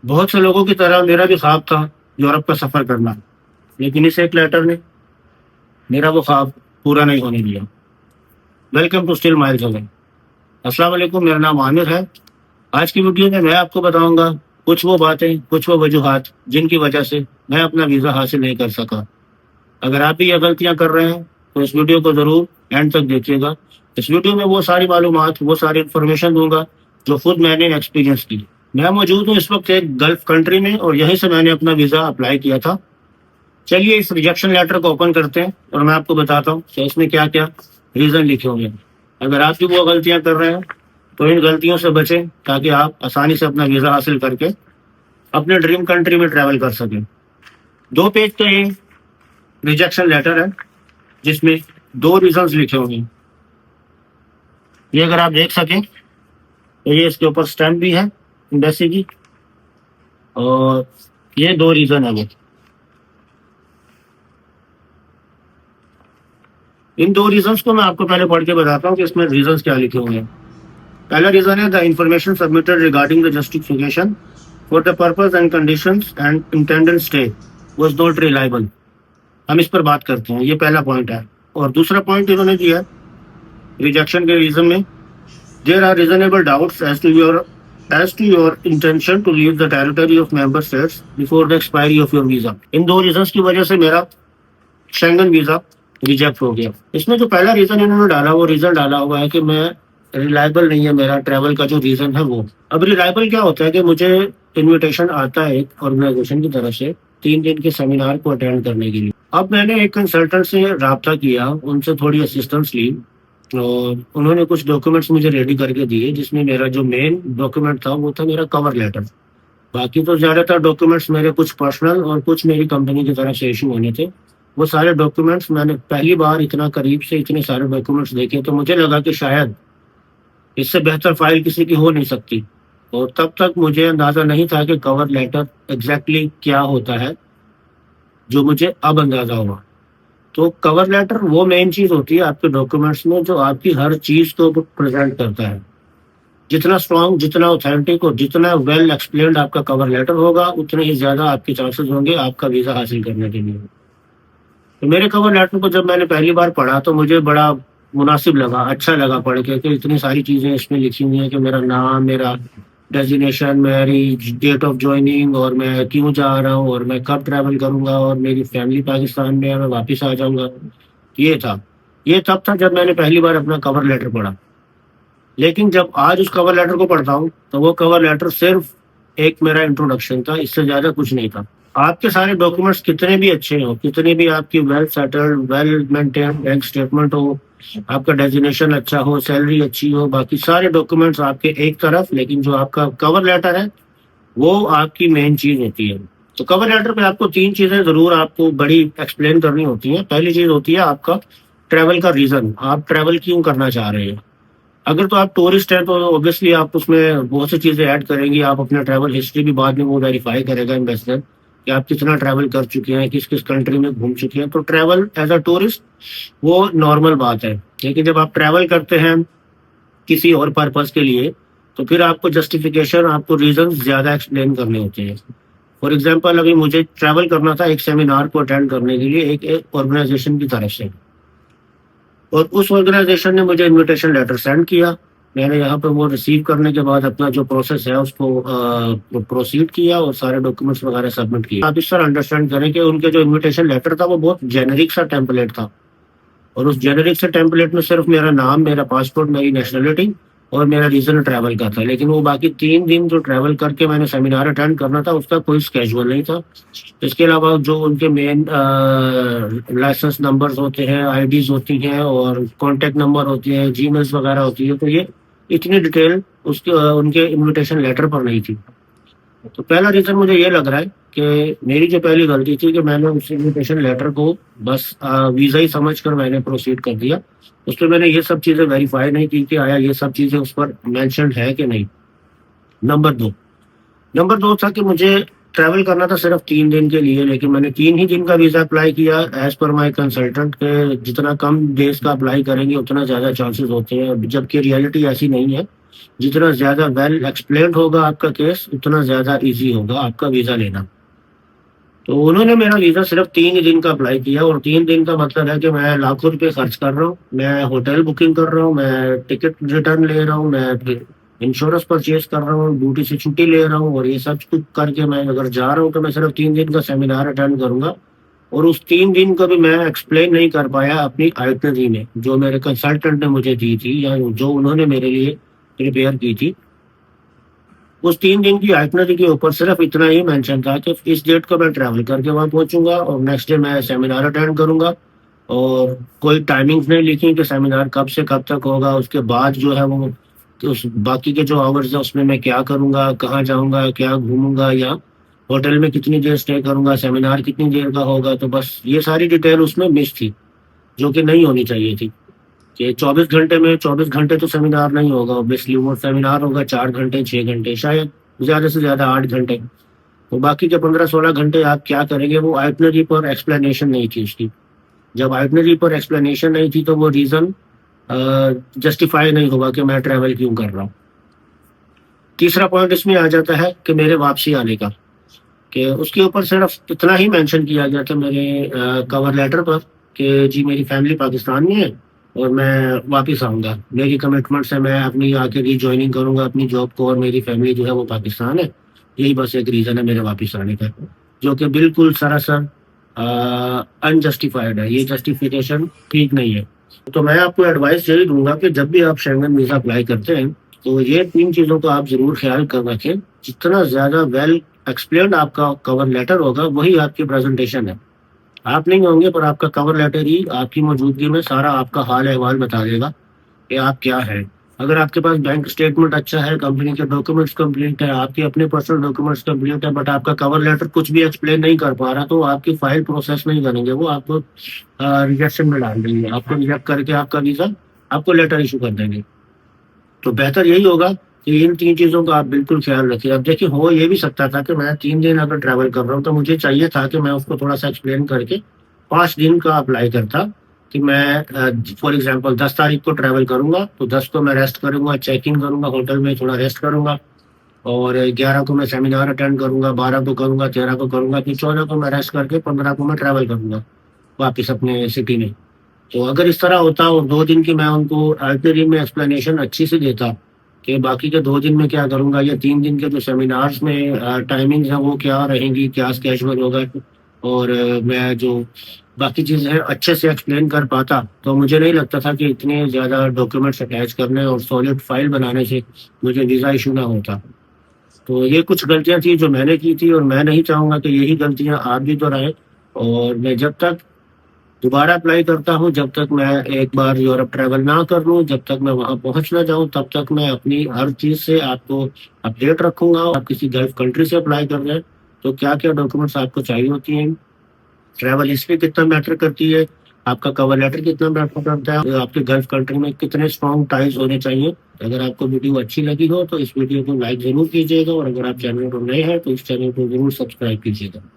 बहुत से लोगों की तरह मेरा भी ख्वाब था यूरोप का सफ़र करना, लेकिन इस एक लेटर ने मेरा वो ख्वाब पूरा नहीं होने दिया। Welcome to Still Miles Away. अस्सलाम वालेकुम, मेरा नाम आमिर है। आज की वीडियो में मैं आपको बताऊंगा कुछ वो बातें, कुछ वो वजूहात जिनकी वजह से मैं अपना वीज़ा हासिल नहीं कर सका। अगर आप भी ये गलतियां कर रहे हैं तो इस वीडियो को ज़रूर एंड तक देखिएगा। इस वीडियो में वो सारी मालूमात, वो सारी इन्फॉर्मेशन दूंगा जो खुद मैंने एक्सपीरियंस की। मैं मौजूद हूँ इस वक्त एक गल्फ कंट्री में और यहीं से मैंने अपना वीज़ा अप्लाई किया था। चलिए इस रिजेक्शन लेटर को ओपन करते हैं और मैं आपको बताता हूँ कि इसमें क्या क्या रीज़न लिखे होंगे। अगर आप भी वो गलतियां कर रहे हैं तो इन गलतियों से बचें ताकि आप आसानी से अपना वीज़ा हासिल करके अपने ड्रीम कंट्री में ट्रैवल कर सकें। 2 पेज का ये रिजेक्शन लेटर है जिसमें 2 रीजंस लिखे होंगे। ये अगर आप देख सकें तो ये इसके ऊपर स्टैम्प भी है एम्बेसी की, और ये 2 रीज़न है वो। इन 2 रीजंस को मैं आपको पहले पढ़ के बताता हूँ कि इसमें रीजंस क्या लिखे हुए हैं। पहला रीजन है the information submitted regarding the justification for the purpose and conditions and intended stay was not reliable. हम इस पर बात करते हैं, ये पहला पॉइंट है। और दूसरा पॉइंट इन्होंने दिया है रिजेक्शन के रीजन में, there are reasonable doubts as to your intention to leave the territory of member states before the expiry of your visa। In 2 reasons की वजह से मेरा शेंगन वीजा रिजेक्ट हो गया। इसमें जो पहला रीजन इन्होंने डाला, वो रीजन डाला हुआ है कि मैं रिलायबल नहीं है मेरा ट्रैवल का जो रीजन है वो। अब रिलायबल क्या होता है कि मुझे इनविटेशन आता है एक ऑर्गेनाइजेशन की तरफ से 3 दिन के सेमिनार को अटेंड करने के लिए। अब मैंने एक कंसल्टेंट से रब्ता किया, उनसे थोड़ी असिस्टेंस ली और उन्होंने कुछ डॉक्यूमेंट्स मुझे रेडी करके दिए, जिसमें मेरा जो मेन डॉक्यूमेंट था वो था मेरा कवर लेटर। बाकी तो ज़्यादातर डॉक्यूमेंट्स मेरे कुछ पर्सनल और कुछ मेरी कंपनी की तरफ से इशू होने थे। वो सारे डॉक्यूमेंट्स मैंने पहली बार इतना करीब से इतने सारे डॉक्यूमेंट्स देखे तो मुझे लगा कि शायद इससे बेहतर फाइल किसी की हो नहीं सकती। और तब तक मुझे अंदाज़ा नहीं था कि कवर लेटर एग्जैक्टली क्या होता है, जो मुझे अब अंदाज़ा हुआ। तो कवर लेटर वो मेन चीज़ होती है आपके डॉक्यूमेंट्स में जो आपकी हर चीज़ को प्रेजेंट करता है। जितना स्ट्रॉन्ग, जितना ऑथेंटिक और जितना वेल एक्सप्लेन्ड आपका कवर लेटर होगा, उतने ही ज़्यादा आपके चांसेस होंगे आपका वीज़ा हासिल करने के लिए। तो मेरे कवर लेटर को जब मैंने पहली बार पढ़ा तो मुझे बड़ा मुनासिब लगा, अच्छा लगा पढ़ के कि इतनी सारी चीज़ें इसमें लिखी हुई हैं कि मेरा नाम, मेरा डेजिग्नेशन, मेरी डेट ऑफ ज्वाइनिंग और मैं क्यों जा रहा हूँ और मैं कब ट्रैवल करूँगा और मेरी फैमिली पाकिस्तान में है, मैं वापस आ जाऊँगा। ये था, ये तब था जब मैंने पहली बार अपना कवर लेटर पढ़ा। लेकिन जब आज उस कवर लेटर को पढ़ता हूँ तो वो कवर लेटर सिर्फ एक मेरा इंट्रोडक्शन था, इससे ज़्यादा कुछ नहीं था। आपके सारे डॉक्यूमेंट्स कितने भी अच्छे हो, कितने भी आपकी well settled, well maintained bank statement हो, आपका डेजिग्नेशन अच्छा हो, सैलरी अच्छी हो, बाकी सारे डॉक्यूमेंट्स आपके एक तरफ, लेकिन जो आपका कवर लेटर है वो आपकी मेन चीज़ होती है। तो कवर लेटर पे आपको 3 चीज़ें ज़रूर आपको बड़ी एक्सप्लेन करनी होती हैं। पहली चीज़ होती है आपका ट्रैवल का रीज़न, आप ट्रैवल क्यों करना चाह रहे हैं। अगर तो आप टूरिस्ट हैं तो ऑब्वियसली आप उसमें बहुत सी चीज़ें ऐड करेंगी, आप अपना ट्रैवल हिस्ट्री भी बाद में वो वेरीफाई करेगा एम्बेसडर कि आप कितना ट्रैवल कर चुके हैं, किस किस कंट्री में घूम चुके हैं। तो ट्रैवल एज अ टूरिस्ट वो नॉर्मल बात है, लेकिन जब आप ट्रैवल करते हैं किसी और पर्पज़ के लिए तो फिर आपको जस्टिफिकेशन, आपको रीज़न ज़्यादा एक्सप्लेन करने होते हैं। फॉर एग्जाम्पल अभी मुझे ट्रैवल करना था एक सेमिनार को अटेंड करने के लिए एक ऑर्गेनाइजेशन की तरफ से, और उस ऑर्गेनाइजेशन ने मुझे इनविटेशन लेटर सेंड किया। मैंने यहाँ पर वो रिसीव करने के बाद अपना जो प्रोसेस है उसको प्रोसीड किया और सारे डॉक्यूमेंट्स वगैरह सबमिट किए। आप इस तरह अंडरस्टैंड करें कि उनके जो इनविटेशन लेटर था वो बहुत जेनेरिक सा टेम्पलेट था, और उस जेनेरिक से टेम्पलेट में सिर्फ मेरा नाम, मेरा पासपोर्ट, मेरी नेशनलिटी और मेरा रीजन ट्रैवल का था। लेकिन वो बाकी 3 दिन जो ट्रैवल करके मैंने सेमिनार अटेंड करना था उसका कोई स्केजुअल नहीं था। इसके अलावा जो उनके मेन लाइसेंस नंबर्स होते हैं, आईडीज होती हैं और कॉन्टैक्ट नंबर होते हैं, जीमेल्स वगैरह होती है, तो ये इतनी डिटेल उसके उनके इनविटेशन लेटर पर नहीं थी। तो पहला रीज़न मुझे ये लग रहा है कि मेरी जो पहली गलती थी कि मैंने उस इनविटेशन लेटर को बस वीज़ा ही समझकर मैंने प्रोसीड कर दिया। उस पे मैंने ये सब चीज़ें वेरीफाई नहीं की कि आया ये सब चीज़ें उस पर मेंशन्ड है कि नहीं। नंबर 2 था कि मुझे ट्रैवल करना था सिर्फ 3 दिन के लिए, लेकिन मैंने 3 ही दिन का वीज़ा अप्लाई किया एज़ पर माई कंसल्टेंट के जितना कम डेज का अप्लाई करेंगे उतना ज़्यादा चांसेस होते हैं, जबकि रियलिटी ऐसी नहीं है। जितना ज़्यादा वेल एक्सप्लेन्ड होगा आपका केस, उतना ज़्यादा ईज़ी होगा आपका वीज़ा लेना। तो उन्होंने मेरा वीज़ा सिर्फ़ 3 ही दिन का अप्लाई किया और 3 दिन का मतलब है कि मैं लाखों रुपए खर्च कर रहा हूँ, मैं होटल बुकिंग कर रहा हूँ, मैं टिकट रिटर्न ले रहा हूँ, मैं फिर इंश्योरेंस परचेज़ कर रहा हूँ, ड्यूटी से छुट्टी ले रहा हूँ और ये सब कुछ करके मैं अगर जा रहा हूँ तो मैं सिर्फ़ 3 दिन का सेमिनार अटेंड करूँगा और उस 3 दिन को भी मैं एक्सप्लेन नहीं कर पाया अपनी आइटिनरी में, जो मेरे कंसल्टेंट ने मुझे दी थी या जो उन्होंने मेरे लिए प्रिपेयर की थी। उस 3 दिन की आइटिनरी के ऊपर सिर्फ़ इतना ही मेंशन था कि इस डेट को मैं ट्रैवल करके वहाँ पहुँचूँगा और नेक्स्ट डे मैं सेमिनार अटेंड करूँगा और कोई टाइमिंग्स नहीं लिखी कि सेमिनार कब से कब तक होगा, उसके बाद जो है वो उस बाकी के जो आवर्स हैं उसमें मैं क्या करूँगा, कहाँ जाऊँगा, क्या घूमूँगा या होटल में कितनी देर स्टे करूँगा, सेमिनार कितनी देर का होगा, तो बस ये सारी डिटेल उसमें मिस थी, जो कि नहीं होनी चाहिए थी। कि 24 घंटे में 24 घंटे तो सेमिनार नहीं होगा ऑब्वियसली, वो सेमिनार होगा 4 घंटे, 6 घंटे, शायद ज़्यादा से ज़्यादा 8 घंटे। तो बाकी के 15-16 घंटे आप क्या करेंगे, वो आइटिनरी पर एक्सप्लेनेशन नहीं थी उसकी। जब आइटिनरी पर एक्सप्लेनेशन नहीं थी तो वो रीज़न जस्टिफाई नहीं होगा कि मैं ट्रैवल क्यों कर रहा हूँ। तीसरा पॉइंट इसमें आ जाता है कि मेरे वापसी आने का, कि उसके ऊपर सिर्फ़ इतना ही मेंशन किया गया था मेरे कवर लेटर पर कि जी मेरी फैमिली पाकिस्तान में है और मैं वापस आऊँगा। मेरी कमिटमेंट्स है, मैं अपनी आके रीजॉइनिंग करूँगा अपनी जॉब को और मेरी फैमिली जो है वो पाकिस्तान है। यही बस एक रीज़न है मेरे वापस आने का, जो कि बिल्कुल सरासर अनजस्टिफाइड है। ये जस्टिफिकेशन ठीक नहीं है। तो मैं आपको एडवाइस यही दूँगा कि जब भी आप शेंगन वीज़ा अप्लाई करते हैं, तो ये 3 चीज़ों का आप ज़रूर ख़्याल कर रखें। जितना ज़्यादा वेल एक्सप्लेन्ड आपका कवर लेटर होगा, वही आपकी प्रेज़ेंटेशन है। आप नहीं होंगे पर आपका कवर लेटर ही आपकी मौजूदगी में सारा आपका हाल-अहवाल बता देगा कि आप क्या हैं। अगर आपके पास बैंक स्टेटमेंट अच्छा है, कंपनी के डॉक्यूमेंट्स कंप्लीट है, आपके अपने पर्सनल डॉक्यूमेंट्स कंप्लीट है, बट आपका कवर लेटर कुछ भी एक्सप्लेन नहीं कर पा रहा, तो आपकी फाइल प्रोसेस नहीं करेंगे, वो आपको रिजेक्शन में डाल देंगे। आपको रिजेक्ट करके आपका वीज़ा आपको लेटर इश्यू कर देंगे। तो बेहतर यही होगा कि इन 3 चीज़ों का आप बिल्कुल ख़्याल रखिए। अब देखिए, हो ये भी सकता था कि मैं 3 दिन अगर ट्रैवल कर रहा हूँ, तो मुझे चाहिए था कि मैं उसको थोड़ा-सा एक्सप्लेन करके 5 दिन का अप्लाई करता कि मैं फॉर एग्ज़ाम्पल 10 तारीख को ट्रैवल करूँगा, तो 10 को मैं रेस्ट करूँगा, चेक इन करूँगा, होटल में थोड़ा रेस्ट करूँगा और 11 को मैं सेमिनार अटेंड करूँगा, 12 को करूँगा, 13 को करूँगा, फिर 14 को मैं रेस्ट करके 15 को मैं ट्रैवल करूँगा वापस अपने सिटी में। तो अगर इस तरह होता और 2 दिन की मैं उनको आइटिनरी में एक्सप्लेनेशन अच्छी सी देता कि बाकी के 2 दिन में क्या करूँगा या 3 दिन के जो सेमिनार्स में टाइमिंग्स हैं वो क्या रहेंगी, क्या स्केड्यूल होगा और मैं जो बाकी चीज़ें हैं अच्छे से एक्सप्लेन कर पाता, तो मुझे नहीं लगता था कि इतने ज़्यादा डॉक्यूमेंट्स अटैच करने और सॉलिड फाइल बनाने से मुझे वीज़ा इश्यू ना होता। तो ये कुछ गलतियाँ थी जो मैंने की थी और मैं नहीं चाहूँगा कि यही गलतियाँ आप भी दोहराएँ और मैं जब तक दोबारा अप्लाई करता हूँ, जब तक मैं एक बार यूरोप ट्रैवल ना कर लूँ, जब तक मैं वहाँ पहुँच ना जाऊँ, तब तक मैं अपनी हर चीज़ से आपको अपडेट रखूँगा। आप किसी गल्फ कंट्री से अप्लाई कर रहे हैं, तो क्या-क्या डॉक्यूमेंट्स आपको चाहिए होती हैं, ट्रैवल हिस्ट्री कितना मैटर करती है, आपका कवर लेटर कितना मैटर करता है, आपके गल्फ कंट्री में कितने स्ट्रॉन्ग टाइज़ होने चाहिए। अगर आपको वीडियो अच्छी लगी हो, तो इस वीडियो को लाइक ज़रूर कीजिएगा और अगर आप चैनल पर नए हैं, तो इस चैनल को ज़रूर सब्सक्राइब कीजिएगा।